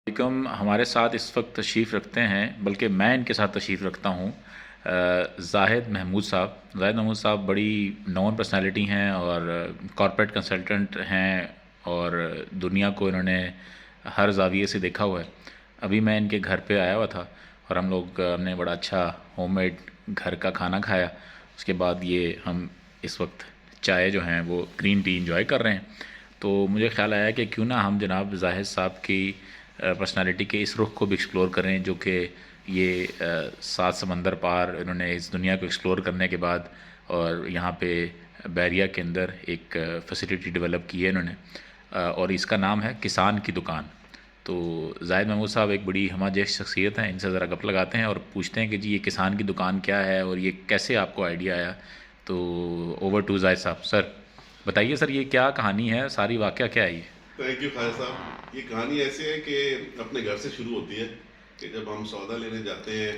निकम हमारे साथ इस वक्त तशरीफ़ रखते हैं, बल्कि मैं इनके साथ तशरीफ़ रखता हूँ। ज़ाहिद महमूद साहब। ज़ाहिद महमूद साहब बड़ी नोन पर्सनालिटी हैं और कॉर्पोरेट कंसल्टेंट हैं और दुनिया को इन्होंने हर ज़ाविये से देखा हुआ है। अभी मैं इनके घर पे आया हुआ था और हमने बड़ा अच्छा होममेड घर का खाना खाया। उसके बाद ये हम इस वक्त चाय जो हैं वो ग्रीन टी इंजॉय कर रहे हैं। तो मुझे ख्याल आया कि क्यों ना हम जनाब ज़ाहिद साहब की पर्सनालिटी के इस रुख को भी एक्सप्लोर करें, जो कि ये सात समंदर पार इन्होंने इस दुनिया को एक्सप्लोर करने के बाद और यहाँ पे बैरिया के अंदर एक फैसिलिटी डेवलप की है इन्होंने, और इसका नाम है किसान की दुकान। तो ज़ाहिद महमूद साहब एक बड़ी हमाजैश शख्सियत हैं, इनसे ज़रा गप लगाते हैं और पूछते हैं कि जी ये किसान की दुकान क्या है और ये कैसे आपको आइडिया आया। तो ओवर टू ज़ाहिद साहब। सर बताइए सर, ये क्या कहानी है, सारी वाक़या क्या है ये? थैंक यू खालिद साहब। ये कहानी ऐसे है कि अपने घर से शुरू होती है कि जब हम सौदा लेने जाते हैं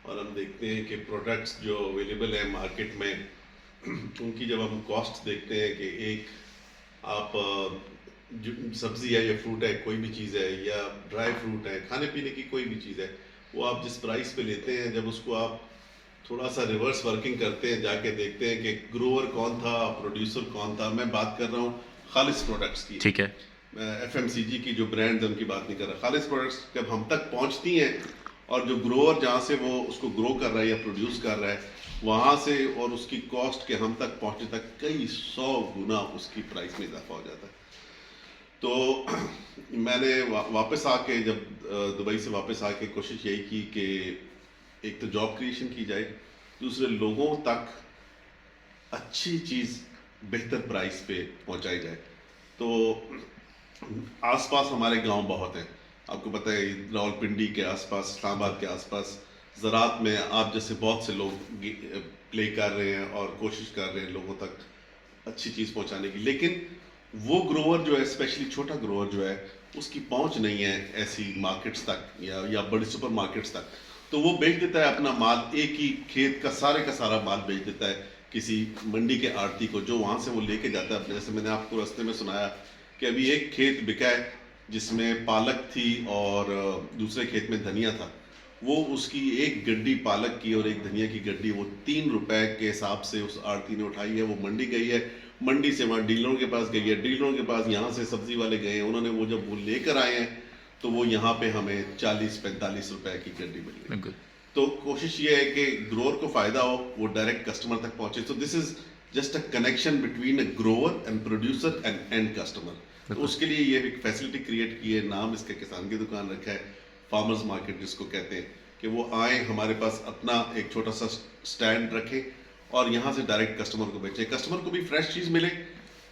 और हम देखते हैं कि प्रोडक्ट्स जो अवेलेबल हैं मार्केट में उनकी जब हम कॉस्ट देखते हैं कि एक आप जो सब्ज़ी है या फ्रूट है, कोई भी चीज़ है या ड्राई फ्रूट है, खाने पीने की कोई भी चीज़ है, वो आप जिस प्राइस पे लेते हैं, जब उसको आप थोड़ा सा रिवर्स वर्किंग करते हैं, जाके देखते हैं कि ग्रोअर कौन था, प्रोड्यूसर कौन था। मैं बात कर रहा हूँ खालिस प्रोडक्ट्स की, ठीक है। एफएमसीजी की जो ब्रांड्स उनकी बात नहीं कर रहा। खालिस प्रोडक्ट्स जब हम तक पहुंचती हैं और जो ग्रोअर जहाँ से वो उसको ग्रो कर रहा है या प्रोड्यूस कर रहा है वहाँ से और उसकी कॉस्ट के हम तक पहुँचने तक कई 100 गुना उसकी प्राइस में इजाफा हो जाता है। तो मैंने वापस आके जब दुबई से वापस आके कोशिश यही की कि एक तो जॉब क्रिएशन की जाए, दूसरे लोगों तक अच्छी चीज़ बेहतर प्राइस पे पहुंचाई जाए। तो आसपास हमारे गांव बहुत हैं, आपको पता है रावलपिंडी के आसपास, इस्लामाबाद के आसपास ज़राअत में आप जैसे बहुत से लोग प्ले कर रहे हैं और कोशिश कर रहे हैं लोगों तक अच्छी चीज़ पहुंचाने की। लेकिन वो ग्रोअर जो है, स्पेशली छोटा ग्रोअर जो है, उसकी पहुंच नहीं है ऐसी मार्केट्स तक या बड़ी सुपर मार्केट्स तक। तो वो बेच देता है अपना माल, एक ही खेत का सारा माल बेच देता है किसी मंडी के आड़ती को, जो वहाँ से वो लेके जाता है। जैसे मैंने आपको रास्ते में सुनाया कि अभी एक खेत बिका है जिसमें पालक थी और दूसरे खेत में धनिया था। वो उसकी एक गड्डी पालक की और एक धनिया की गड्डी वो 3 रुपए के हिसाब से उस आड़ती ने उठाई है। वो मंडी गई है, मंडी से वहाँ डीलरों के पास गई है, डीलरों के पास यहाँ से सब्जी वाले गए हैं, उन्होंने वो जब वो लेकर आए हैं तो वो यहाँ पे हमें 40-45 रुपए की गड्डी मिल गई। बिल्कुल। तो कोशिश ये है कि ग्रोअर को फायदा हो, वो डायरेक्ट कस्टमर तक पहुंचे। तो this is just a connection between a grower and producer and and customer. तो उसके लिए ये एक फैसिलिटी क्रिएट की है, नाम इसके किसान की दुकान रखा है, फार्मर्स मार्केट जिसको कहते हैं, कि वो आए हमारे पास अपना एक छोटा सा स्टैंड रखें और यहाँ से डायरेक्ट कस्टमर को बेचें। कस्टमर को भी फ्रेश चीज़ मिले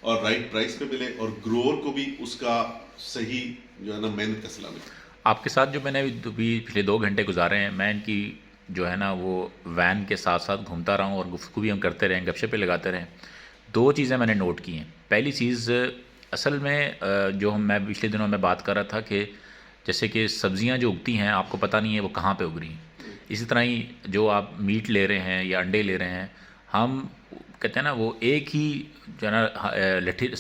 और राइट प्राइस पे मिले और ग्रोअर को भी उसका सही जो है ना मेहनत का सिला मिले। आपके साथ जो मैंने अभी पिछले 2 घंटे गुजारे हैं, मैं इनकी जो है ना वो वैन के साथ साथ घूमता रहा हूँ और गुफ्तगू भी हम करते रहें, गपशपें लगाते रहें। 2 चीज़ें मैंने नोट की हैं। पहली चीज़, असल में जो मैं पिछले दिनों में बात कर रहा था कि जैसे कि सब्ज़ियाँ जो उगती हैं आपको पता नहीं है वो कहाँ पे उग रही हैं। इसी तरह ही जो आप मीट ले रहे हैं या अंडे ले रहे हैं, हम कहते हैं ना वो एक ही जो है ना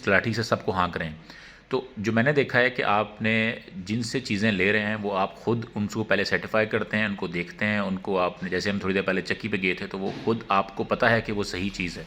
लाठी से सबको हाँक रहे हैं। तो जो मैंने देखा है कि आपने जिनसे चीज़ें ले रहे हैं वो आप खुद उनको पहले सर्टिफाई करते हैं, उनको देखते हैं, उनको आपने जैसे हम थोड़ी देर पहले चक्की पे गए थे तो वो खुद आपको पता है कि वो सही चीज़ है।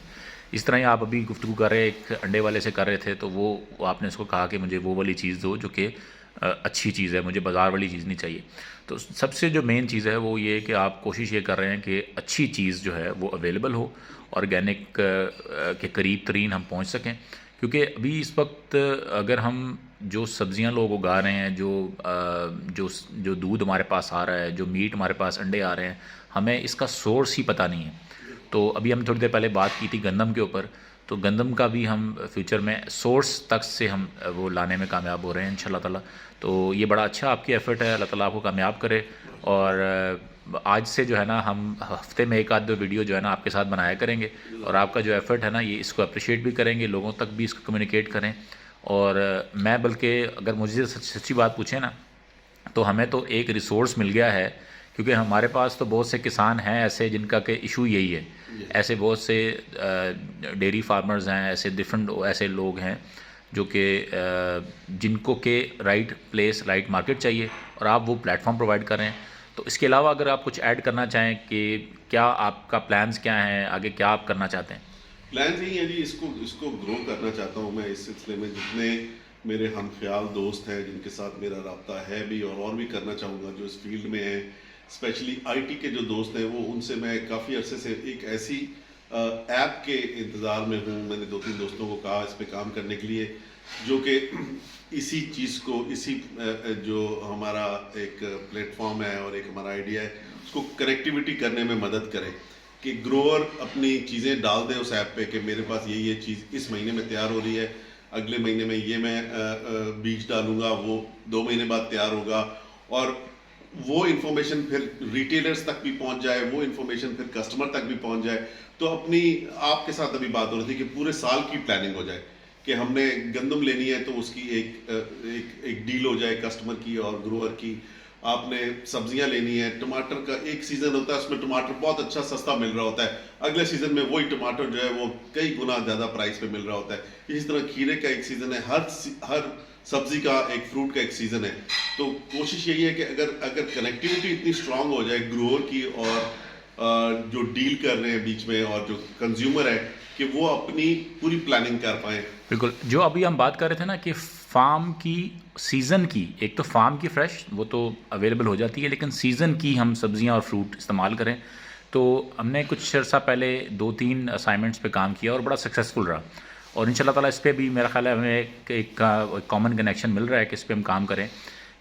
इस तरह ही आप अभी गुफ्तगू कर रहे एक अंडे वाले से कर रहे थे, तो वो आपने उसको कहा कि मुझे वो वाली चीज़ दो जो कि अच्छी चीज़ है, मुझे बाज़ार वाली चीज़ नहीं चाहिए। तो सबसे जो मेन चीज़ है वो ये है कि आप कोशिश ये कर रहे हैं कि अच्छी चीज़ जो है वो अवेलेबल हो, ऑर्गेनिक के करीब तरीन हम पहुंच सकें। क्योंकि अभी इस वक्त अगर हम जो सब्ज़ियां लोग उगा रहे हैं, जो दूध हमारे पास आ रहा है, जो मीट हमारे पास अंडे आ रहे हैं, हमें इसका सोर्स ही पता नहीं है। तो अभी हम थोड़ी देर पहले बात की थी गंदम के ऊपर, तो गंदम का भी हम फ्यूचर में सोर्स तक से हम वो लाने में कामयाब हो रहे हैं इंशाल्लाह ताला। तो ये बड़ा अच्छा आपकी एफ़र्ट है, अल्लाह ताला आपको कामयाब करे। और आज से जो है ना हम हफ्ते में एक आध दो वीडियो जो है ना आपके साथ बनाया करेंगे और आपका जो एफ़र्ट है ना ये इसको अप्रिशिएट भी करेंगे, लोगों तक भी इसको कम्युनिकेट करें। और मैं बल्कि अगर मुझे सच्ची बात पूछें ना, तो हमें तो एक रिसोर्स मिल गया है, क्योंकि हमारे पास तो बहुत से किसान हैं ऐसे जिनका के इशू यही है। ऐसे बहुत से डेयरी फार्मर्स हैं, ऐसे डिफरेंट ऐसे लोग हैं जो कि जिनको के राइट प्लेस राइट मार्केट चाहिए और आप वो प्लेटफॉर्म प्रोवाइड कर रहे हैं। तो इसके अलावा अगर आप कुछ ऐड करना चाहें कि क्या आपका प्लान्स क्या हैं, आगे क्या आप करना चाहते हैं? प्लान यही है जी, इसको इसको ग्रो करना चाहता हूँ मैं। इस सिलसिले में जितने मेरे हम ख्याल दोस्त हैं जिनके साथ मेरा रब्ता है भी और भी करना चाहूँगा जो इस फील्ड में हैं, स्पेशली आईटी के जो दोस्त हैं, वो उनसे मैं काफ़ी अरसे से एक ऐसी ऐप के इंतज़ार में हूँ। मैंने 2-3 दोस्तों को कहा इस पे काम करने के लिए, जो कि इसी चीज़ को, इसी जो हमारा एक प्लेटफॉर्म है और एक हमारा आइडिया है, उसको कनेक्टिविटी करने में मदद करे कि ग्रोअर अपनी चीज़ें डाल दे उस ऐप पे कि मेरे पास ये चीज़ इस महीने में तैयार हो रही है, अगले महीने में ये मैं बीज डालूंगा, वो 2 महीने बाद तैयार होगा, और वो इन्फॉर्मेशन फिर रिटेलर्स तक भी पहुंच जाए, वो इन्फॉर्मेशन फिर कस्टमर तक भी पहुंच जाए। तो अपनी आपके साथ अभी बात हो रही थी कि पूरे साल की प्लानिंग हो जाए कि हमने गंदम लेनी है तो उसकी एक डील हो जाए कस्टमर की और ग्रोअर की। आपने सब्जियां लेनी है, टमाटर का एक सीजन होता है, उसमें टमाटर बहुत अच्छा सस्ता मिल रहा होता है, अगले सीजन में वही टमाटर जो है वो कई गुना ज्यादा प्राइस पे मिल रहा होता है। इसी तरह खीरे का एक सीजन है, हर सब्जी का, एक फ्रूट का एक सीजन है। तो कोशिश यही है कि अगर कनेक्टिविटी इतनी स्ट्रांग हो जाए ग्रोअर की और जो डील कर रहे हैं बीच में और जो कंज्यूमर है, कि वो अपनी पूरी प्लानिंग कर पाए। बिल्कुल, जो अभी हम बात कर रहे थे ना कि फार्म की सीज़न की, एक तो फार्म की फ्रेश वो तो अवेलेबल हो जाती है, लेकिन सीज़न की हम सब्जियां और फ्रूट इस्तेमाल करें। तो हमने कुछ अर्सा पहले 2-3 असाइनमेंट्स पे काम किया और बड़ा सक्सेसफुल रहा, और इंशाल्लाह ताला इस पे भी मेरा ख्याल है हमें एक कॉमन कनेक्शन मिल रहा है कि इस पे हम काम करें।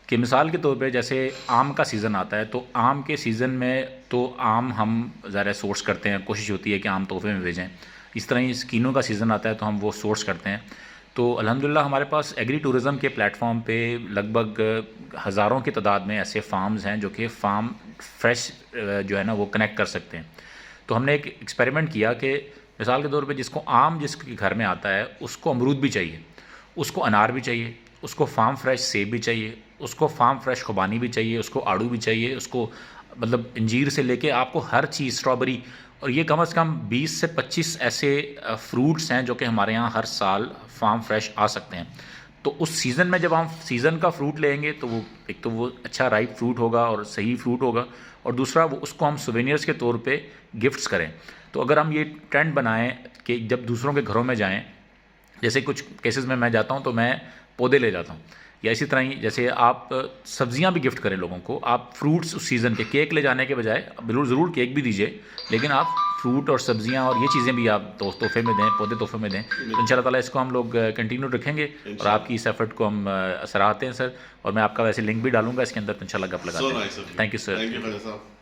कि मिसाल के तौर पे जैसे आम का सीज़न आता है, तो आम के सीज़न में तो आम हम ज़रा सोर्स करते हैं, कोशिश होती है कि आम तोहफे में भेजें। इस तरह ही स्कीनों का सीज़न आता है तो हम वो सोर्स करते हैं। तो अल्हम्दुलिल्लाह हमारे पास एग्री टूरिज़म के प्लेटफॉर्म पे लगभग हज़ारों की तादाद में ऐसे फार्म्स हैं जो कि फार्म फ्रेश जो है ना वो कनेक्ट कर सकते हैं। तो हमने एक एक्सपेरिमेंट किया कि मिसाल के तौर पे जिसको आम जिसके घर में आता है उसको अमरूद भी चाहिए, उसको अनार भी चाहिए, उसको फार्म फ्रेश सेब भी चाहिए, उसको फार्म फ्रेश खुबानी भी चाहिए, उसको आड़ू भी चाहिए, उसको मतलब अंजीर से लेके आपको हर चीज़, स्ट्रॉबेरी, और ये कम से कम 20 से 25 ऐसे फ्रूट्स हैं जो कि हमारे यहाँ हर साल फार्म फ्रेश आ सकते हैं। तो उस सीज़न में जब हम सीज़न का फ्रूट लेंगे तो वो एक तो वो अच्छा राइप फ्रूट होगा और सही फ्रूट होगा, और दूसरा वो उसको हम सुवेनियर्स के तौर पे गिफ्ट्स करें। तो अगर हम ये ट्रेंड बनाएं कि जब दूसरों के घरों में जाएं, जैसे कुछ केसेस में मैं जाता हूं तो मैं पौधे ले जाता हूं, या इसी तरह ही जैसे आप सब्जियां भी गिफ्ट करें लोगों को, आप फ्रूट्स उस सीज़न के, केक ले जाने के बजाय बिल्कुल ज़रूर केक भी दीजिए, लेकिन आप फ्रूट और सब्जियां और ये चीज़ें भी आप तोहफे में दें, पौधे तोहफे में दें। तो इंशाल्लाह ताला इसको हम लोग कंटिन्यू रखेंगे और आपकी इस एफर्ट को हम सराहते हैं सर। और मैं आपका वैसे लिंक भी डालूंगा इसके अंदर, तो इंशाल्लाह गप लगाते हैं। Thank you sir.